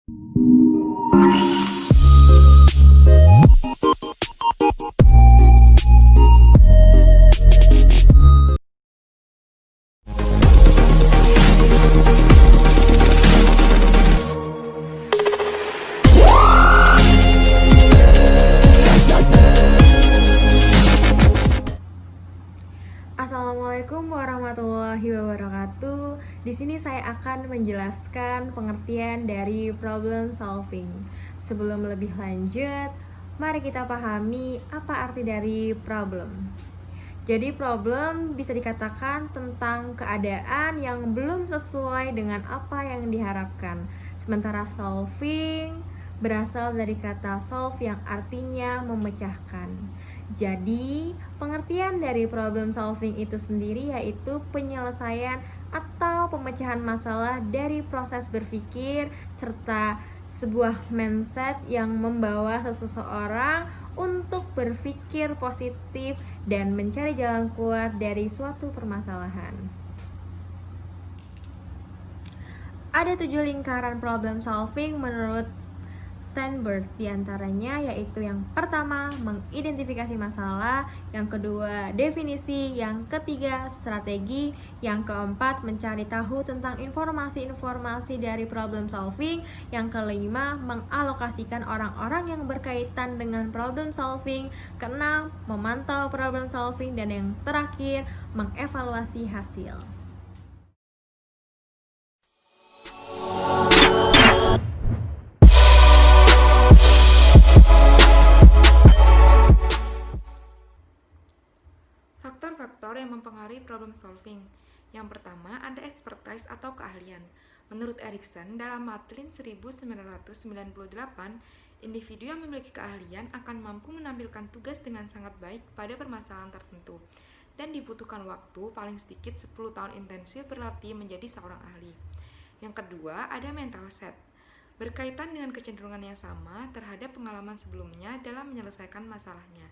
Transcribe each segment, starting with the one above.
Assalamualaikum warahmatullahi wabarakatuh. Di sini saya akan menjelaskan pengertian dari problem solving. Sebelum lebih lanjut, mari kita pahami apa arti dari problem. Jadi problem bisa dikatakan tentang keadaan yang belum sesuai dengan apa yang diharapkan. Sementara solving berasal dari kata solve yang artinya memecahkan. Jadi, pengertian dari problem solving itu sendiri yaitu penyelesaian atau pemecahan masalah dari proses berpikir serta sebuah mindset yang membawa seseorang untuk berpikir positif dan mencari jalan keluar dari suatu permasalahan. Ada 7 lingkaran problem solving menurut Steinberg, diantaranya yaitu yang pertama mengidentifikasi masalah, yang kedua definisi, yang ketiga strategi, yang keempat mencari tahu tentang informasi-informasi dari problem solving, yang kelima mengalokasikan orang-orang yang berkaitan dengan problem solving, keenam memantau problem solving, dan yang terakhir mengevaluasi hasil. Faktor-faktor yang mempengaruhi problem solving. Yang pertama, ada expertise atau keahlian. Menurut Erikson, dalam Matlin 1998, individu yang memiliki keahlian akan mampu menampilkan tugas dengan sangat baik pada permasalahan tertentu dan dibutuhkan waktu paling sedikit 10 tahun intensif berlatih menjadi seorang ahli. Yang kedua, ada mental set. Berkaitan dengan kecenderungan yang sama terhadap pengalaman sebelumnya dalam menyelesaikan masalahnya.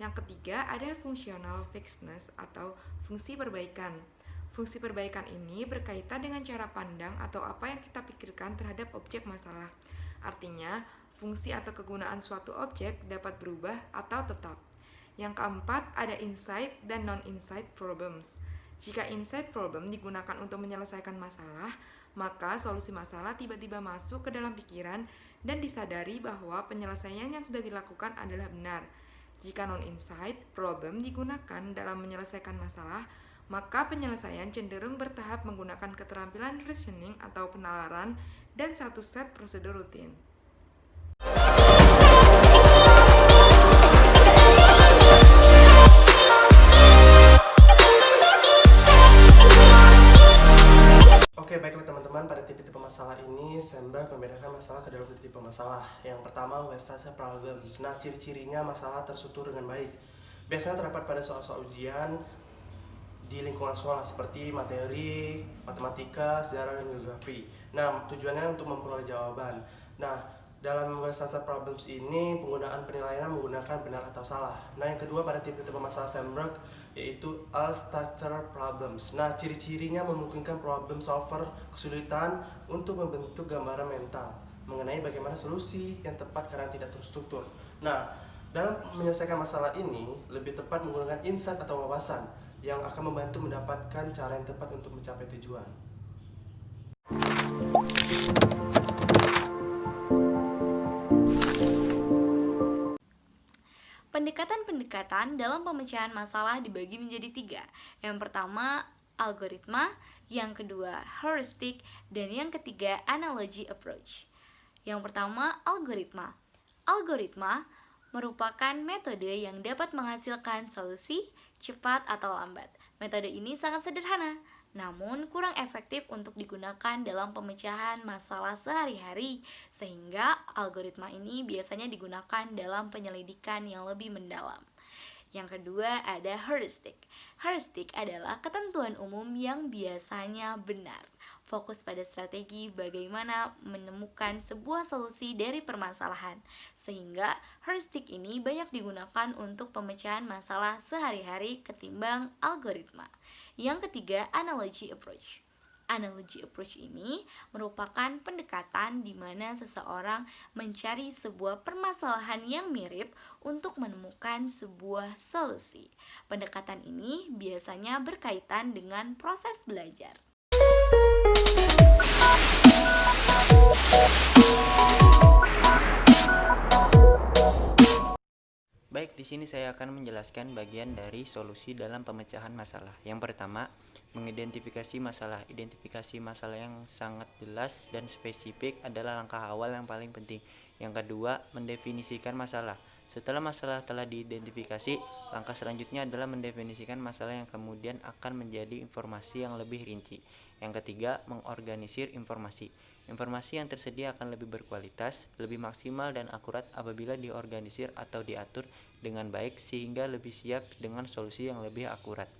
Yang ketiga, ada functional fixedness atau fungsi perbaikan. Fungsi perbaikan ini berkaitan dengan cara pandang atau apa yang kita pikirkan terhadap objek masalah. Artinya, fungsi atau kegunaan suatu objek dapat berubah atau tetap. Yang keempat, ada insight dan non-insight problems. Jika insight problem digunakan untuk menyelesaikan masalah, maka solusi masalah tiba-tiba masuk ke dalam pikiran dan disadari bahwa penyelesaian yang sudah dilakukan adalah benar. Jika non-insight problem digunakan dalam menyelesaikan masalah, maka penyelesaian cenderung bertahap menggunakan keterampilan reasoning atau penalaran dan satu set prosedur rutin. Oke, baiklah teman-teman, pada tipe-tipe masalah ini Steinberg membedakan masalah ke dalam tipe masalah. Yang pertama, Westphal problems. Nah, ciri-cirinya masalah terstruktur dengan baik. Biasanya terdapat pada soal-soal ujian di lingkungan sekolah seperti materi, matematika, sejarah, dan geografi. Nah, tujuannya untuk memperoleh jawaban. Nah, dalam Westphal problems ini penggunaan penilaian menggunakan benar atau salah. Nah, yang kedua pada tipe-tipe masalah Steinberg yaitu all structure problems. Nah, ciri-cirinya memungkinkan problem solver kesulitan untuk membentuk gambaran mental mengenai bagaimana solusi yang tepat karena tidak terstruktur. Nah, dalam menyelesaikan masalah ini lebih tepat menggunakan insight atau wawasan yang akan membantu mendapatkan cara yang tepat untuk mencapai tujuan. Pendekatan-pendekatan dalam pemecahan masalah dibagi menjadi 3. Yang pertama, algoritma, yang kedua, heuristic, dan yang ketiga, analogy approach. Yang pertama, algoritma. Algoritma merupakan metode yang dapat menghasilkan solusi cepat atau lambat. Metode ini sangat sederhana, namun kurang efektif untuk digunakan dalam pemecahan masalah sehari-hari, sehingga algoritma ini biasanya digunakan dalam penyelidikan yang lebih mendalam. Yang kedua ada heuristic. Heuristic adalah ketentuan umum yang biasanya benar, fokus pada strategi bagaimana menemukan sebuah solusi dari permasalahan, sehingga heuristic ini banyak digunakan untuk pemecahan masalah sehari-hari ketimbang algoritma. Yang ketiga, analogy approach. Analogy approach ini merupakan pendekatan di mana seseorang mencari sebuah permasalahan yang mirip untuk menemukan sebuah solusi. Pendekatan ini biasanya berkaitan dengan proses belajar. Baik, di sini saya akan menjelaskan bagian dari solusi dalam pemecahan masalah. Yang pertama, mengidentifikasi masalah. Identifikasi masalah yang sangat jelas dan spesifik adalah langkah awal yang paling penting. Yang kedua, mendefinisikan masalah. Setelah masalah telah diidentifikasi, langkah selanjutnya adalah mendefinisikan masalah yang kemudian akan menjadi informasi yang lebih rinci. Yang ketiga, mengorganisir informasi. Informasi yang tersedia akan lebih berkualitas, lebih maksimal dan akurat apabila diorganisir atau diatur dengan baik sehingga lebih siap dengan solusi yang lebih akurat.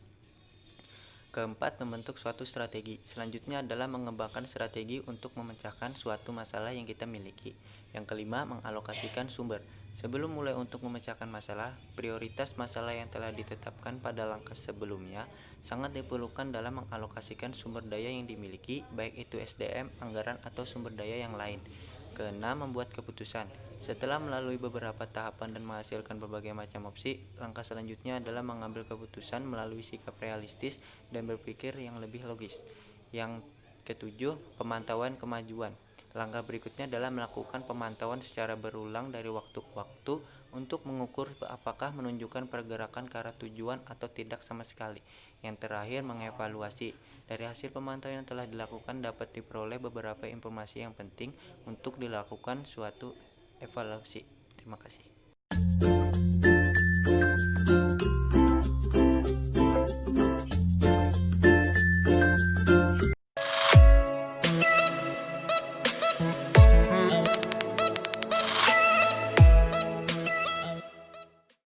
Keempat, membentuk suatu strategi. Selanjutnya adalah mengembangkan strategi untuk memecahkan suatu masalah yang kita miliki. Yang kelima, mengalokasikan sumber. Sebelum mulai untuk memecahkan masalah, prioritas masalah yang telah ditetapkan pada langkah sebelumnya sangat diperlukan dalam mengalokasikan sumber daya yang dimiliki, baik itu SDM, anggaran, atau sumber daya yang lain. Keenam, membuat keputusan. Setelah melalui beberapa tahapan dan menghasilkan berbagai macam opsi, langkah selanjutnya adalah mengambil keputusan melalui sikap realistis dan berpikir yang lebih logis. Yang ketujuh, pemantauan kemajuan. Langkah berikutnya adalah melakukan pemantauan secara berulang dari waktu ke waktu untuk mengukur apakah menunjukkan pergerakan ke arah tujuan atau tidak sama sekali. Yang terakhir, mengevaluasi. Dari hasil pemantauan yang telah dilakukan dapat diperoleh beberapa informasi yang penting untuk dilakukan suatu evaluasi. Terima kasih.